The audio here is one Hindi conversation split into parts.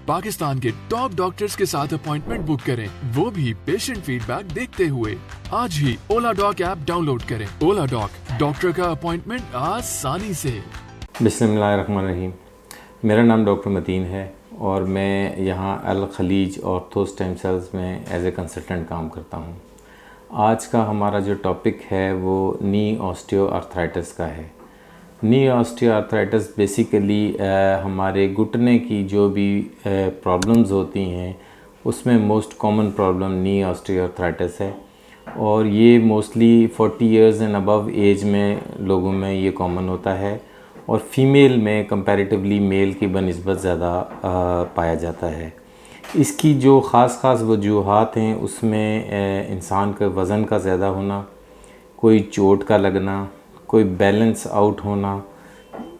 पाकिस्तान के टॉप डॉक्टर्स के साथ अपॉइंटमेंट बुक करें, वो भी पेशेंट फीडबैक देखते हुए। आज ही ओला डॉक ऐप डाउनलोड करें। ओला डॉक, डॉक्टर का अपॉइंटमेंट आसानी से। बिस्मिल्लाहिर्रहमानिर्रहीम। मेरा नाम डॉक्टर मतीन है और मैं यहाँ अल खलीज ऑर्थो स्टेम सेल्स में एज ए कंसल्टेंट काम करता हूँ। आज का हमारा जो टॉपिक है वो नी ऑस्टियोआर्थराइटिस का है। नी ऑस्टियोआर्थराइटिस बेसिकली हमारे घुटने की जो भी प्रॉब्लम्स होती हैं उसमें most common problem knee osteoarthritis है और ये mostly 40 years and above age में लोगों में ये कॉमन होता है और फीमेल में कंपैरेटिवली मेल की बनिस्बत ज़्यादा पाया जाता है। इसकी जो ख़ास वजूहात हैं उसमें इंसान के वज़न का ज़्यादा होना, कोई चोट का लगना, कोई बैलेंस आउट होना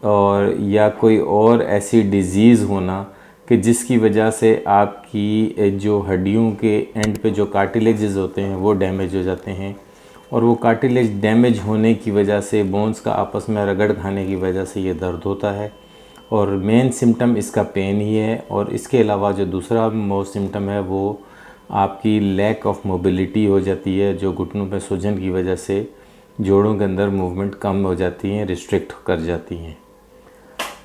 और या कोई और ऐसी डिज़ीज़ होना कि जिसकी वजह से आपकी जो हड्डियों के एंड पे जो कार्टिलेजेस होते हैं वो डैमेज हो जाते हैं और वो कार्टिलेज डैमेज होने की वजह से बोन्स का आपस में रगड़ खाने की वजह से ये दर्द होता है और मेन सिम्टम इसका पेन ही है। और इसके अलावा जो दूसरा मोस्ट सिम्टम है वो आपकी लैक ऑफ मोबिलिटी हो जाती है, जो घुटनों पे सूजन की वजह से जोड़ों के अंदर मूवमेंट कम हो जाती हैं, रिस्ट्रिक्ट कर जाती हैं।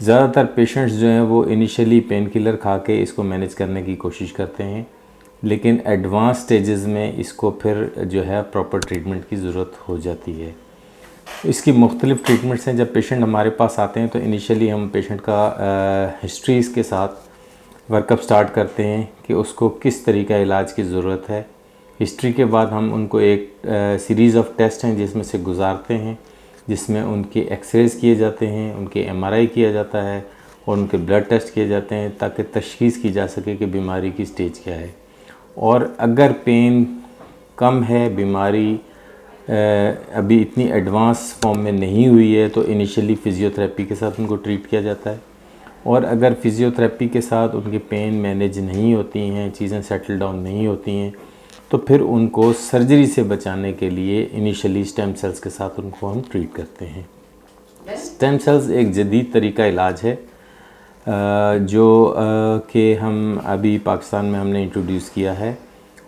ज़्यादातर पेशेंट्स जो हैं वो इनिशियली पेन किलर खा के इसको मैनेज करने की कोशिश करते हैं, लेकिन एडवांस स्टेजेस में इसको फिर जो है प्रॉपर ट्रीटमेंट की ज़रूरत हो जाती है। इसकी मुख्तलिफ़ ट्रीटमेंट्स हैं। जब पेशेंट हमारे पास आते हैं तो इनिशियली हम पेशेंट का हिस्ट्रीज़ के साथ वर्कअप स्टार्ट करते हैं कि उसको किस तरीक़ा इलाज की ज़रूरत है। हिस्ट्री के बाद हम उनको एक सीरीज़ ऑफ टेस्ट हैं जिसमें से गुजारते हैं, जिसमें उनके एक्सरेज़ किए जाते हैं, उनके एमआरआई किया जाता है और उनके ब्लड टेस्ट किए जाते हैं ताकि तशख़ीस की जा सके कि बीमारी की स्टेज क्या है। और अगर पेन कम है, बीमारी अभी इतनी एडवांस फॉर्म में नहीं हुई है तो इनिशियली फ़िज़ियोथेरेपी के साथ उनको ट्रीट किया जाता है और अगर फ़िज़ियोथेरेपी के साथ उनकी पेन मैनेज नहीं होती हैं, चीज़ें सेटल डाउन नहीं होती हैं तो फिर उनको सर्जरी से बचाने के लिए इनिशियली स्टेम सेल्स के साथ उनको हम ट्रीट करते हैं। स्टेम सेल्स एक जदीद तरीका इलाज है जो कि हम अभी पाकिस्तान में हमने इंट्रोड्यूस किया है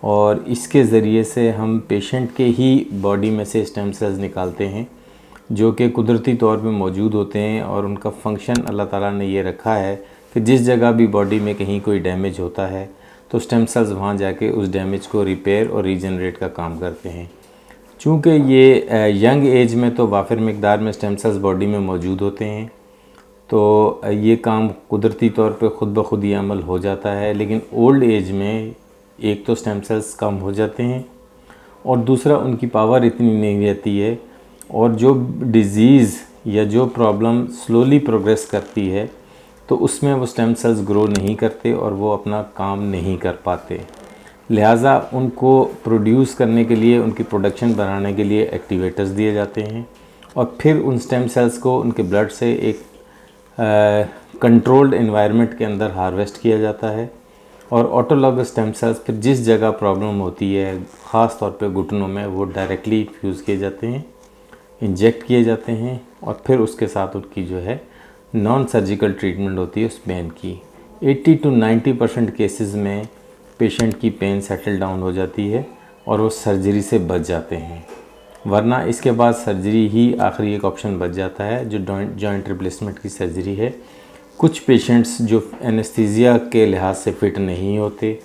और इसके ज़रिए से हम पेशेंट के ही बॉडी में से स्टेम सेल्स निकालते हैं जो कि कुदरती तौर पे मौजूद होते हैं और उनका फंक्शन अल्लाह ताला ने ये रखा है कि जिस जगह भी बॉडी में कहीं कोई डैमेज होता है तो स्टेम सेल्स वहाँ जाके उस डैमेज को रिपेयर और रीजनरेट का काम करते हैं। चूँकि ये यंग एज में तो वाफिर मकदार में स्टेम सेल्स बॉडी में मौजूद होते हैं तो ये काम कुदरती तौर पे ख़ुद ब खुद ही अमल हो जाता है, लेकिन ओल्ड एज में एक तो स्टेम सेल्स कम हो जाते हैं और दूसरा उनकी पावर इतनी नहीं रहती है और जो डिज़ीज़ या जो प्रॉब्लम स्लोली प्रोग्रेस करती है तो उसमें वो स्टेम सेल्स ग्रो नहीं करते और वो अपना काम नहीं कर पाते। लिहाजा उनको प्रोड्यूस करने के लिए, उनकी प्रोडक्शन बढ़ाने के लिए एक्टिवेटर्स दिए जाते हैं और फिर उन स्टेम सेल्स को उनके ब्लड से एक कंट्रोल्ड एनवायरनमेंट के अंदर हार्वेस्ट किया जाता है और ऑटोलॉगस स्टेम सेल्स फिर जिस जगह प्रॉब्लम होती है, ख़ास तौर पे घुटनों में, वो डायरेक्टली फ्यूज़ किए जाते हैं, इंजेक्ट किए जाते हैं और फिर उसके साथ उनकी जो है नॉन सर्जिकल ट्रीटमेंट होती है उस पेन की। 80 to 90% केसेस में पेशेंट की पेन सेटल डाउन हो जाती है और वो सर्जरी से बच जाते हैं, वरना इसके बाद सर्जरी ही आखिरी एक ऑप्शन बच जाता है जो जॉइंट रिप्लेसमेंट की सर्जरी है। कुछ पेशेंट्स जो एनेस्थीसिया के लिहाज से फ़िट नहीं होते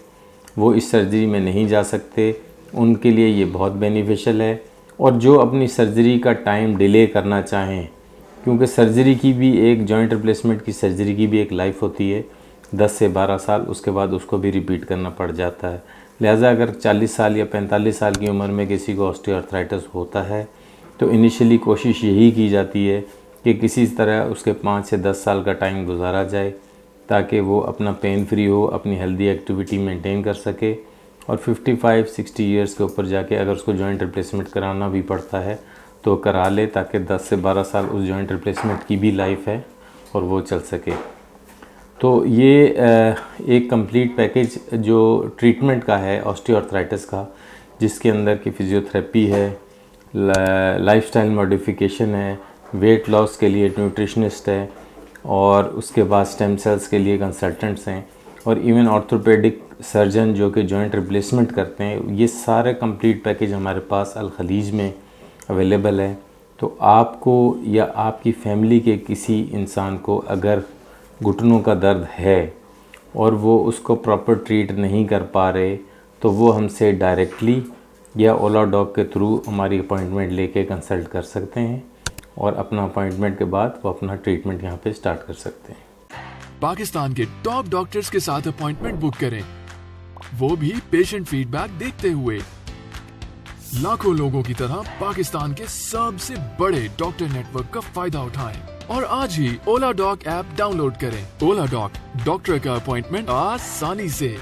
वो इस सर्जरी में नहीं जा सकते, उनके लिए ये बहुत बेनिफिशियल है। और जो अपनी सर्जरी का टाइम डिले करना चाहें, क्योंकि सर्जरी की भी एक जॉइंट रिप्लेसमेंट की सर्जरी की भी एक लाइफ होती है 10 से 12 साल, उसके बाद उसको भी रिपीट करना पड़ जाता है। लिहाजा अगर 40 साल या 45 साल की उम्र में किसी को ऑस्टियोआर्थराइटिस होता है तो इनिशियली कोशिश यही की जाती है कि किसी तरह उसके 5 से 10 साल का टाइम गुजारा जाए ताकि वो अपना पेन फ्री हो, अपनी हेल्दी एक्टिविटी मेंटेन कर सके और 55-60 इयर्स के ऊपर जाके अगर उसको जॉइंट रिप्लेसमेंट कराना भी पड़ता है तो करा ले ताकि 10 से 12 साल उस जॉइंट रिप्लेसमेंट की भी लाइफ है और वो चल सके। तो ये एक कंप्लीट पैकेज जो ट्रीटमेंट का है ऑस्टियोआर्थराइटिस का, जिसके अंदर की फ़िज़ियोथेरेपी है, लाइफस्टाइल मॉडिफिकेशन है, वेट लॉस के लिए न्यूट्रिशनिस्ट है और उसके बाद स्टेम सेल्स के लिए कंसल्टेंट्स हैं और इवन ऑर्थोपेडिक सर्जन जो कि जॉइंट रिप्लेसमेंट करते हैं, ये सारे कंप्लीट पैकेज हमारे पास अल खलीज में अवेलेबल है। तो आपको या आपकी फैमिली के किसी इंसान को अगर घुटनों का दर्द है और वो उसको प्रॉपर ट्रीट नहीं कर पा रहे, तो वो हमसे डायरेक्टली या ओला डॉग के थ्रू हमारी अपॉइंटमेंट लेके कंसल्ट कर सकते हैं और अपना अपॉइंटमेंट के बाद वो अपना ट्रीटमेंट यहाँ पे स्टार्ट कर सकते हैं। पाकिस्तान के टॉप डॉक्टर्स के साथ अपॉइंटमेंट बुक करें, वो भी पेशेंट फीडबैक देखते हुए। लाखों लोगों की तरह पाकिस्तान के सबसे बड़े डॉक्टर नेटवर्क का फायदा उठाएं और आज ही ओला डॉग ऐप डाउनलोड करें। ओला डॉग, डॉक्टर का अपॉइंटमेंट आसानी से।